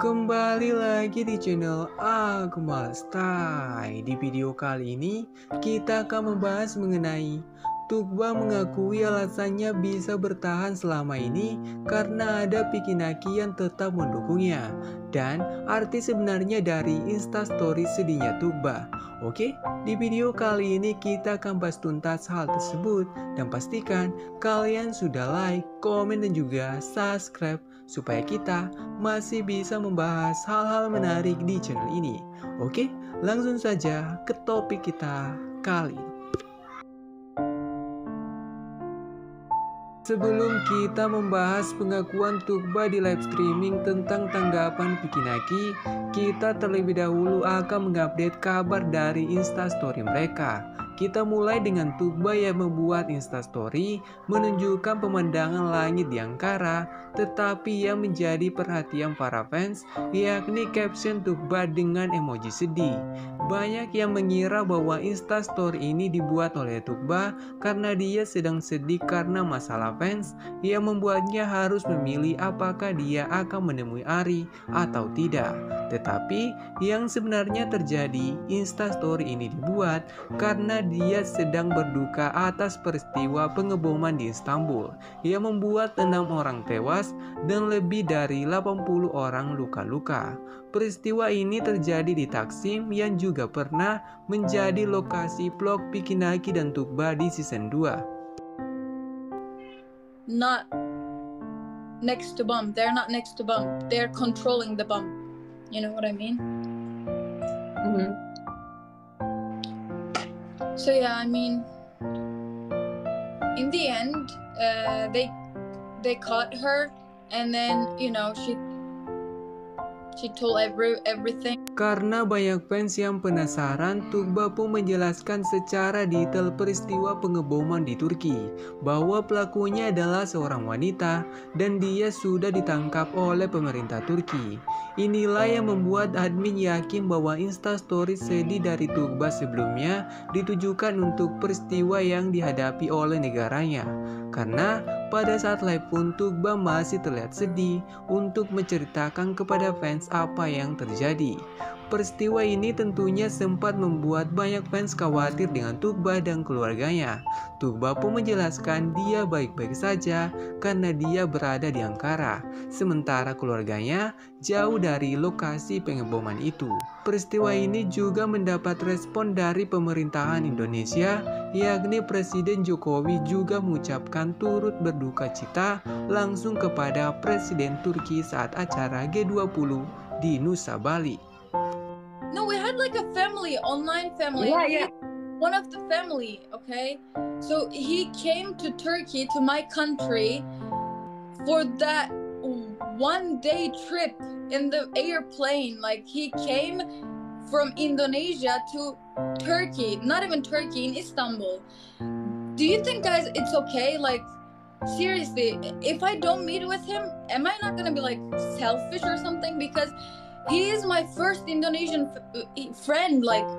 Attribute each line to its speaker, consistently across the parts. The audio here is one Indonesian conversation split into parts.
Speaker 1: Kembali lagi di channel Akmal Style. Di video kali ini kita akan membahas mengenai Tuba mengakui alasannya bisa bertahan selama ini karena ada Pikinaki yang tetap mendukungnya dan arti sebenarnya dari instastory sedihnya Tuba. Oke, di video kali ini kita akan bahas tuntas hal tersebut dan pastikan kalian sudah like, komen dan juga subscribe supaya kita masih bisa membahas hal-hal menarik di channel ini. Oke, langsung saja ke topik kita kali ini. Sebelum kita membahas pengakuan Tuba di live streaming tentang tanggapan Pikinaki, kita terlebih dahulu akan mengupdate kabar dari instastory mereka. Kita mulai dengan Tuba yang membuat instastory menunjukkan pemandangan langit di angkara, tetapi yang menjadi perhatian para fans yakni caption Tuba dengan emoji sedih. Banyak yang mengira bahwa instastory ini dibuat oleh Tuba karena dia sedang sedih karena masalah fans yang membuatnya harus memilih apakah dia akan menemui Ari atau tidak. Tetapi yang sebenarnya terjadi, instastory ini dibuat karena dia sedang berduka atas peristiwa pengeboman di Istanbul yang membuat 6 orang tewas dan lebih dari 80 orang luka-luka. Peristiwa ini terjadi di Taksim yang juga pernah menjadi lokasi vlog Pikinaki dan Tuba di season 2.
Speaker 2: Not next to bomb. They're not next to bomb. They're controlling the bomb. You know what I mean? So yeah, I mean, in the end, they caught her, and then she told everything.
Speaker 1: Karena banyak fans yang penasaran, Tuba pun menjelaskan secara detail peristiwa pengeboman di Turki, bahwa pelakunya adalah seorang wanita dan dia sudah ditangkap oleh pemerintah Turki. Inilah yang membuat admin yakin bahwa instastory sedih dari Tuba sebelumnya ditujukan untuk peristiwa yang dihadapi oleh negaranya. Karena pada saat live pun Tuba masih terlihat sedih untuk menceritakan kepada fans apa yang terjadi. Peristiwa ini tentunya sempat membuat banyak fans khawatir dengan Tuba dan keluarganya. Tuba pun menjelaskan dia baik-baik saja karena dia berada di Ankara, sementara keluarganya jauh dari lokasi pengeboman itu. Peristiwa ini juga mendapat respon dari pemerintahan Indonesia, yakni Presiden Jokowi juga mengucapkan turut berduka cita langsung kepada Presiden Turki saat acara G20 di Nusa Bali.
Speaker 2: No, we had like a family, online family.
Speaker 3: Yeah.
Speaker 2: One of the family, okay? So he came to Turkey, to my country, for that one-day trip in the airplane. Like, he came from Indonesia to Turkey, not even Turkey, in Istanbul. Do you think, guys, it's okay? Like, seriously, if I don't meet with him, am I not gonna be like selfish or something? Because he is my first Indonesian friend. Like,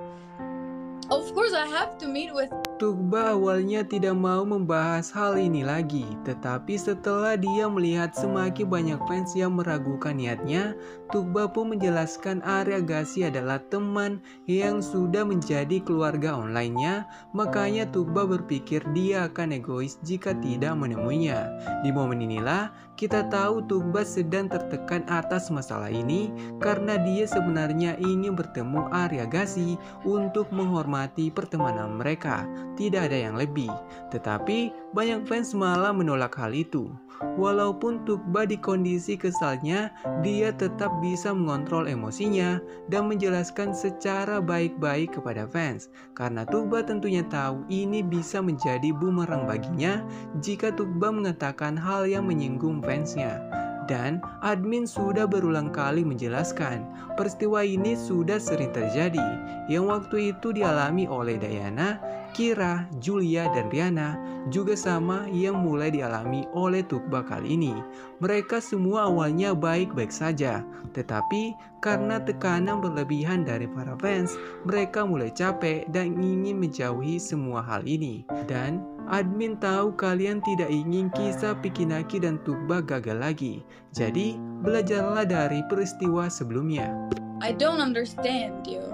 Speaker 2: of course I have to meet with.
Speaker 1: Tuba awalnya tidak mau membahas hal ini lagi, tetapi setelah dia melihat semakin banyak fans yang meragukan niatnya, Tuba pun menjelaskan Ari Agassi adalah teman yang sudah menjadi keluarga online-nya, makanya Tuba berpikir dia akan egois jika tidak menemuinya. Di momen inilah kita tahu Tuba sedang tertekan atas masalah ini karena dia sebenarnya ingin bertemu Ari Agassi untuk menghormati pertemanan mereka. Tidak ada yang lebih, tetapi banyak fans malah menolak hal itu. Walaupun Tuba di kondisi kesalnya, dia tetap bisa mengontrol emosinya dan menjelaskan secara baik-baik kepada fans. Karena Tuba tentunya tahu ini bisa menjadi bumerang baginya jika Tuba mengatakan hal yang menyinggung fansnya. Dan admin sudah berulang kali menjelaskan, peristiwa ini sudah sering terjadi, yang waktu itu dialami oleh Diana, Kira, Julia, dan Riana juga sama yang mulai dialami oleh Tukba kali ini. Mereka semua awalnya baik-baik saja, tetapi karena tekanan berlebihan dari para fans, mereka mulai capek dan ingin menjauhi semua hal ini. Dan admin tahu kalian tidak ingin kisah Pikinaki dan Tukba gagal lagi, jadi belajarlah dari peristiwa sebelumnya.
Speaker 2: I don't understand you.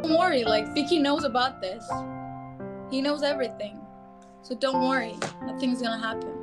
Speaker 2: Don't worry, like Vicky knows about this. He knows everything. So don't worry, nothing's gonna happen.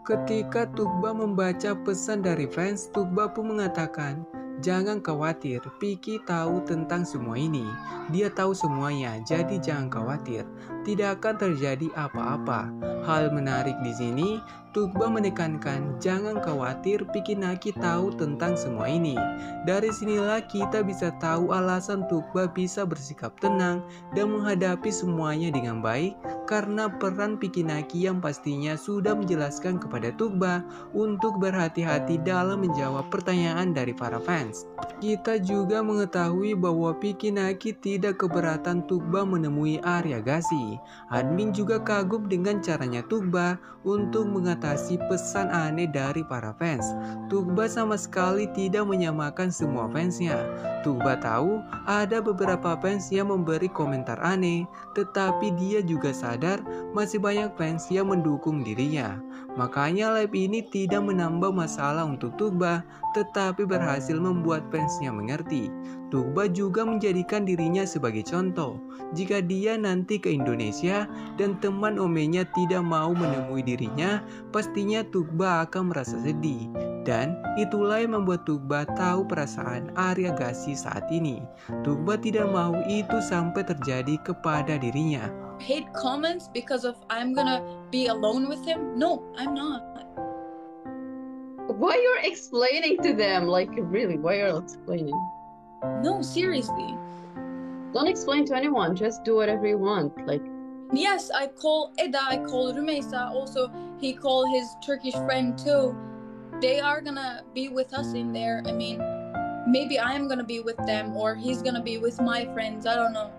Speaker 1: Ketika Tukba membaca pesan dari fans, Tukba pun mengatakan, "Jangan khawatir, Vicky tahu tentang semua ini. Dia tahu semuanya, jadi jangan khawatir. Tidak akan terjadi apa-apa." Hal menarik di sini, Tukba menekankan jangan khawatir, Pikinaki tahu tentang semua ini. Dari sinilah kita bisa tahu alasan Tukba bisa bersikap tenang dan menghadapi semuanya dengan baik, karena peran Pikinaki yang pastinya sudah menjelaskan kepada Tukba untuk berhati-hati dalam menjawab pertanyaan dari para fans. Kita juga mengetahui bahwa Pikinaki tidak keberatan Tukba menemui Aryagasi. Admin juga kagum dengan caranya Tukba untuk mengatasi pesan aneh dari para fans. Tukba sama sekali tidak menyamakan semua fansnya. Tukba tahu ada beberapa fans yang memberi komentar aneh, tetapi dia juga sadar masih banyak fans yang mendukung dirinya. Makanya live ini tidak menambah masalah untuk Tukba, tetapi berhasil membuat fansnya mengerti. Tukba juga menjadikan dirinya sebagai contoh. Jika dia nanti ke Indonesia dan teman omenya tidak mau menemui dirinya, pastinya Tukba akan merasa sedih. Dan itulah yang membuat Tukba tahu perasaan Aryagasi saat ini. Tukba tidak mau itu sampai terjadi kepada dirinya.
Speaker 2: Hate comments because of I'm gonna be alone with him? No, I'm not.
Speaker 3: Why you're explaining to them? Like, really, why you're explaining?
Speaker 2: No, seriously.
Speaker 3: Don't explain to anyone. Just do whatever you want. Like,
Speaker 2: Yes, I call Eda, I call Rumeysa. Also, he called his Turkish friend too. They are gonna be with us in there. I mean, maybe I'm gonna be with them or he's gonna be with my friends. I don't know.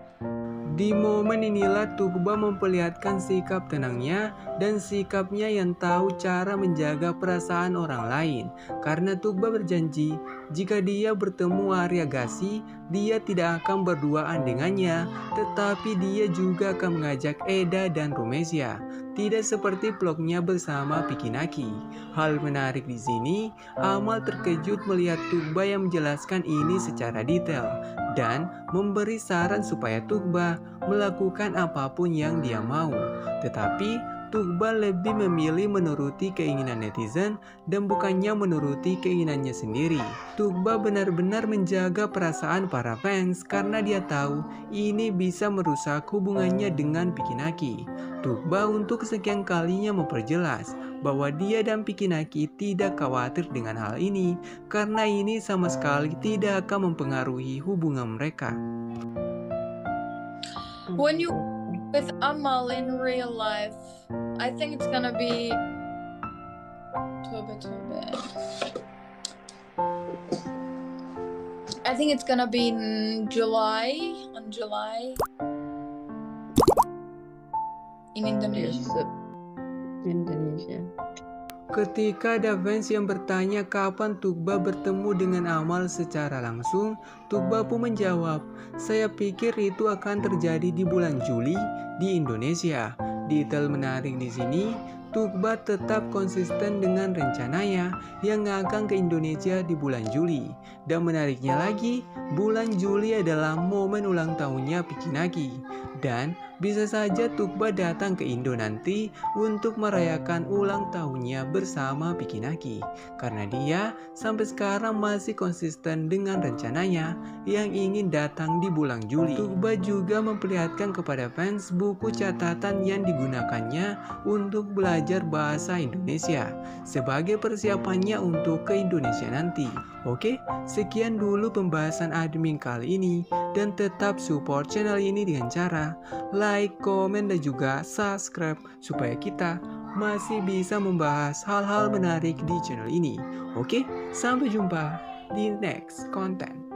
Speaker 1: Di momen inilah Tukba memperlihatkan sikap tenangnya dan sikapnya yang tahu cara menjaga perasaan orang lain. Karena Tukba berjanji, jika dia bertemu Aryagasi, dia tidak akan berduaan dengannya, tetapi dia juga akan mengajak Eda dan Rumeysa. Tidak seperti vlognya bersama Pikinaki. Hal menarik di sini, Amal terkejut melihat Tukba yang menjelaskan ini secara detail dan memberi saran supaya Tukba melakukan apapun yang dia mau. Tetapi Tukba lebih memilih menuruti keinginan netizen dan bukannya menuruti keinginannya sendiri. Tukba benar-benar menjaga perasaan para fans karena dia tahu ini bisa merusak hubungannya dengan Pikinaki. Tukba untuk kesekian kalinya memperjelas bahwa dia dan Pikinaki tidak khawatir dengan hal ini karena ini sama sekali tidak akan mempengaruhi hubungan mereka.
Speaker 2: When you with Amal in real life, I think it's gonna be I think it's gonna be in July in Indonesia.
Speaker 3: Indonesia.
Speaker 1: Ketika ada fans yang bertanya kapan Tukba bertemu dengan Amal secara langsung, Tukba pun menjawab, "Saya pikir itu akan terjadi di bulan Juli di Indonesia." Detail menarik di sini, Tukba tetap konsisten dengan rencananya yang akan ke Indonesia di bulan Juli. Dan menariknya lagi, bulan Juli adalah momen ulang tahunnya Pikinaki. Dan bisa saja Tukba datang ke Indo nanti untuk merayakan ulang tahunnya bersama Pikinaki. Karena dia sampai sekarang masih konsisten dengan rencananya yang ingin datang di bulan Juli. Tukba juga memperlihatkan kepada fans buku catatan yang digunakannya untuk belajar bahasa Indonesia sebagai persiapannya untuk ke Indonesia nanti. Oke, sekian dulu pembahasan admin kali ini dan tetap support channel ini dengan cara like, komen, dan juga subscribe supaya kita masih bisa membahas hal-hal menarik di channel ini. Oke, sampai jumpa. di next content.